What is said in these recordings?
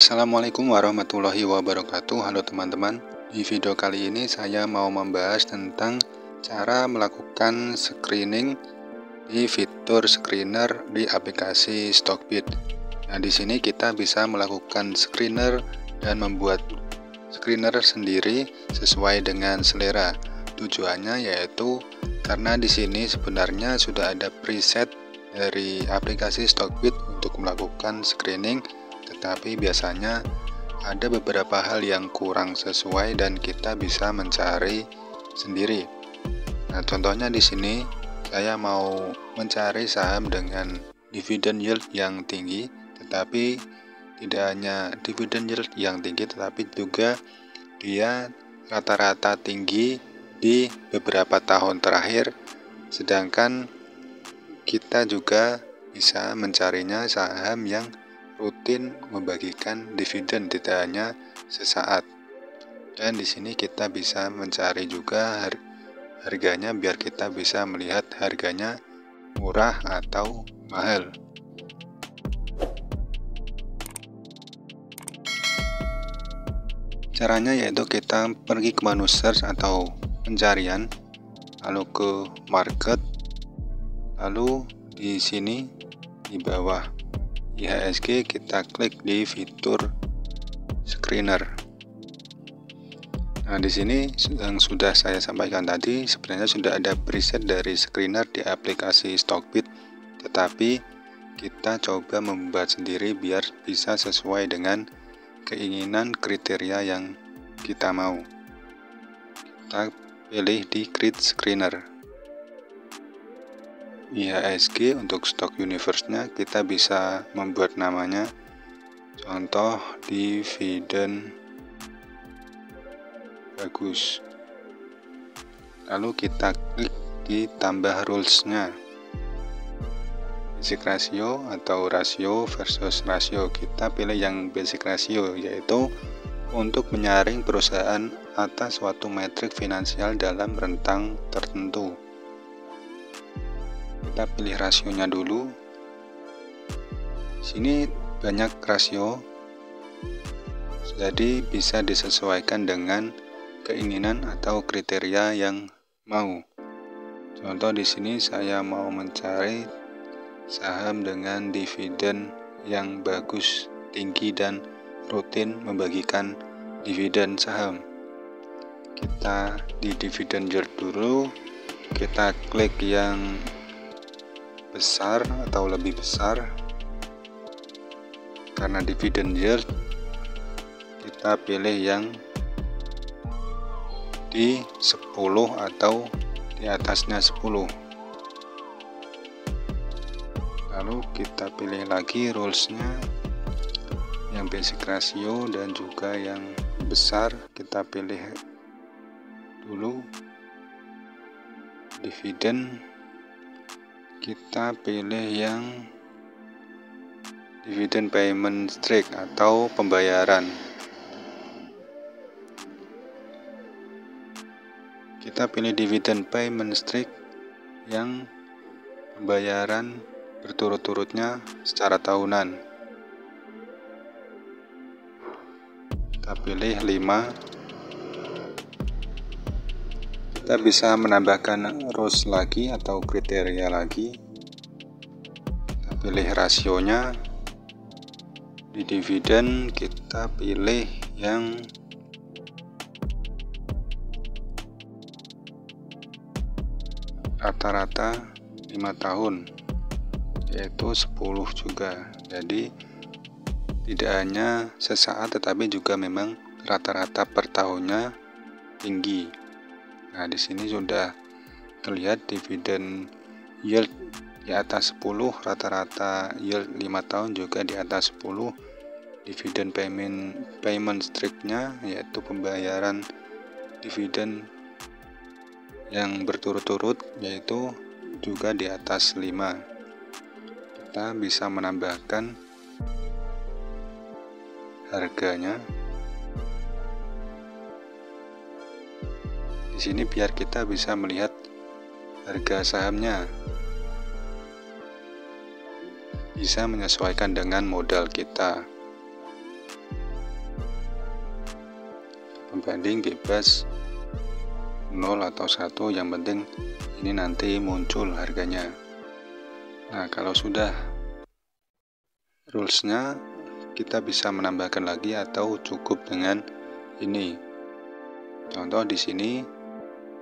Assalamualaikum warahmatullahi wabarakatuh. Halo teman-teman. Di video kali ini saya mau membahas tentang cara melakukan screening di fitur screener di aplikasi Stockbit. Nah, di sini kita bisa melakukan screener dan membuat screener sendiri sesuai dengan selera. Tujuannya yaitu karena di sini sebenarnya sudah ada preset dari aplikasi Stockbit untuk melakukan screening, tetapi biasanya ada beberapa hal yang kurang sesuai dan kita bisa mencari sendiri. Nah, contohnya di sini saya mau mencari saham dengan dividend yield yang tinggi, tetapi tidak hanya dividend yield yang tinggi, tetapi juga dia rata-rata tinggi di beberapa tahun terakhir, sedangkan kita juga bisa mencarinya saham yang rutin membagikan dividen, tidak hanya sesaat. Dan di sini kita bisa mencari juga harganya biar kita bisa melihat harganya murah atau mahal. Caranya yaitu kita pergi ke menu search atau pencarian, lalu ke market, lalu di sini di bawah IHSG kita klik di fitur screener. Nah, di sini yang sudah saya sampaikan tadi sebenarnya sudah ada preset dari screener di aplikasi Stockbit, tetapi kita coba membuat sendiri biar bisa sesuai dengan keinginan kriteria yang kita mau. Kita pilih di Create Screener. IHSG untuk stock universe-nya kita bisa membuat namanya, contoh dividen bagus, lalu kita klik di tambah rules-nya, basic ratio atau rasio versus rasio. Kita pilih yang basic ratio, yaitu untuk menyaring perusahaan atas suatu metrik finansial dalam rentang tertentu. Kita pilih rasionya dulu. Sini banyak rasio, jadi bisa disesuaikan dengan keinginan atau kriteria yang mau. Contoh di sini saya mau mencari saham dengan dividen yang bagus, tinggi dan rutin membagikan dividen saham. Kita di dividen yield dulu, kita klik yang besar atau lebih besar. Karena dividen yield, kita pilih yang di 10 atau di atasnya 10. Lalu kita pilih lagi rules-nya, yang basic ratio dan juga yang besar kita pilih dulu. Dividen kita pilih yang dividend payment streak atau pembayaran. Kita pilih dividend payment streak yang pembayaran berturut-turutnya secara tahunan. Kita pilih 5. Kita bisa menambahkan rules lagi atau kriteria lagi. Kita pilih rasionya. Di dividen kita pilih yang rata-rata 5 tahun, yaitu 10 juga. Jadi tidak hanya sesaat tetapi juga memang rata-rata per tahunnya tinggi. Nah, di sini sudah terlihat dividen yield di atas 10, rata-rata yield 5 tahun juga di atas 10. Dividen payment streak-nya yaitu pembayaran dividen yang berturut-turut yaitu juga di atas 5. Kita bisa menambahkan harganya. Di sini biar kita bisa melihat harga sahamnya, bisa menyesuaikan dengan modal kita. pembanding bebas 0 atau 1, yang penting ini nanti muncul harganya. Nah, kalau sudah rulesnya, kita bisa menambahkan lagi atau cukup dengan ini. Contoh di sini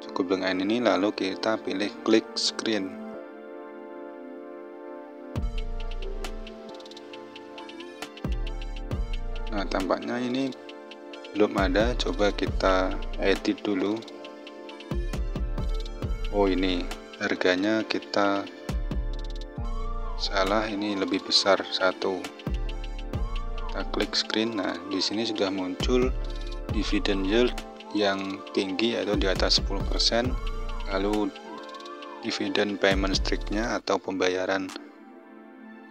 cukup dengan ini, lalu kita pilih klik screen. Nah, tampaknya ini belum ada, coba kita edit dulu. Oh, ini harganya kita salah, ini lebih besar 1. Kita klik screen. Nah, di sini sudah muncul dividend yield yang tinggi, yaitu di atas 10%. Lalu dividend payment streak-nya atau pembayaran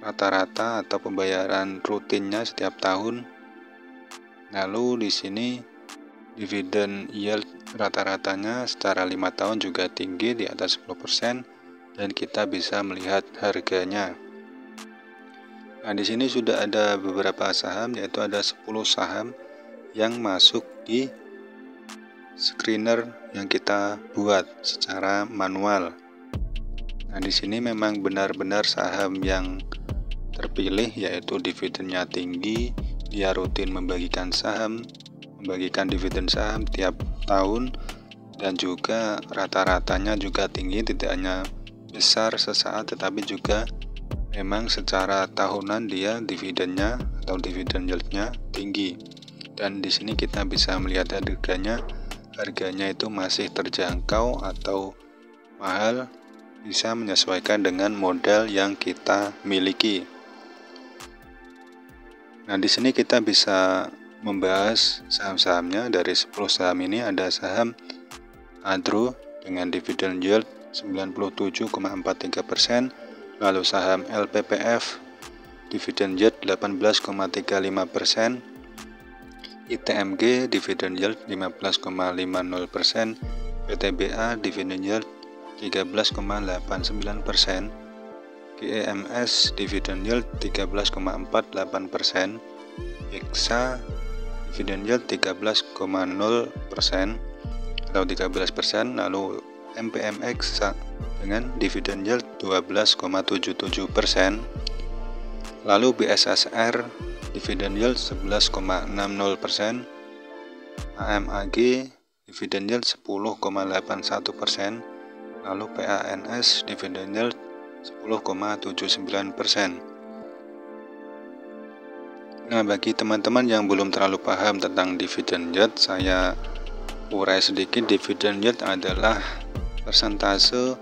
rata-rata atau pembayaran rutinnya setiap tahun. Lalu di sini dividen yield rata-ratanya secara 5 tahun juga tinggi di atas 10%, dan kita bisa melihat harganya. Nah, di sini sudah ada beberapa saham, yaitu ada 10 saham yang masuk di screener yang kita buat secara manual. Nah, di sini memang benar-benar saham yang terpilih, yaitu dividennya tinggi, dia rutin membagikan dividen saham tiap tahun, dan juga rata-ratanya juga tinggi, tidak hanya besar sesaat tetapi juga memang secara tahunan dia dividennya atau dividen yieldnya tinggi. Dan di sini kita bisa melihat harganya itu masih terjangkau atau mahal, bisa menyesuaikan dengan modal yang kita miliki. Nah, di sini kita bisa membahas saham-sahamnya. Dari 10 saham ini ada saham Adro dengan dividen yield 97,43%, lalu saham LPPF dividen yield 18,35%, ITMG dividen yield 15,50%, PTBA dividen yield 13,89%, GEMS dividen yield 13,48%, Hexa dividen yield 13,0% atau 13%, lalu MPMX dengan dividen yield 12,77%, lalu BSSR dividen yield 11,60%, AMAG dividen yield 10,81%, lalu PANS dividen yield 10,79%. Nah, bagi teman-teman yang belum terlalu paham tentang dividen yield, saya urai sedikit. Dividen yield adalah persentase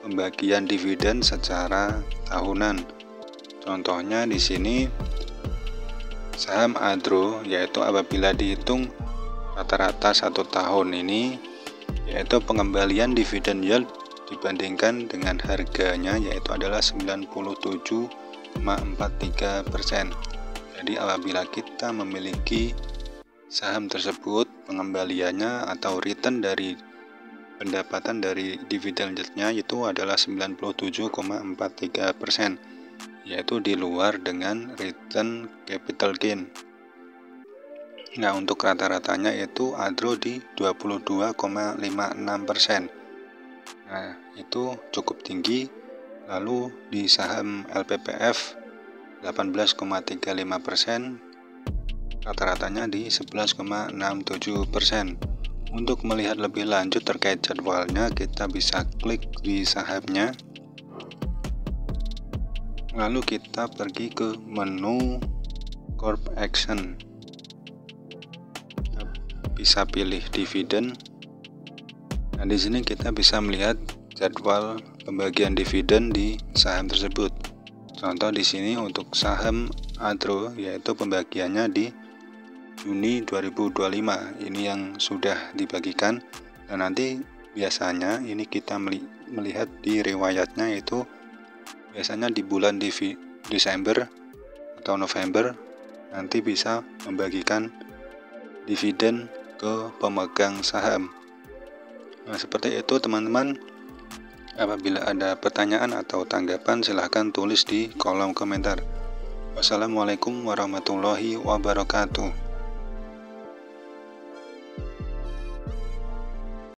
pembagian dividen secara tahunan. Contohnya di sini saham Adro, yaitu apabila dihitung rata-rata 1 tahun ini, yaitu pengembalian dividen yield dibandingkan dengan harganya yaitu adalah 97,43%. Jadi apabila kita memiliki saham tersebut, pengembaliannya atau return dari pendapatan dari dividen yieldnya itu adalah 97,43%, yaitu di luar dengan return capital gain. Nah, untuk rata-ratanya itu Adro di 22,56%. Nah, itu cukup tinggi. Lalu di saham LPPF 18,35%, rata-ratanya di 11,67%. Untuk melihat lebih lanjut terkait jadwalnya, kita bisa klik di sahamnya, lalu kita pergi ke menu Corp Action, kita bisa pilih dividen. Nah, di sini kita bisa melihat jadwal pembagian dividen di saham tersebut. Contoh di sini untuk saham Adro, yaitu pembagiannya di Juni 2025. Ini yang sudah dibagikan, dan nanti biasanya ini kita melihat di riwayatnya, itu biasanya di bulan Desember atau November nanti bisa membagikan dividen ke pemegang saham. Nah, seperti itu teman-teman. Apabila ada pertanyaan atau tanggapan, silahkan tulis di kolom komentar. Wassalamualaikum warahmatullahi wabarakatuh.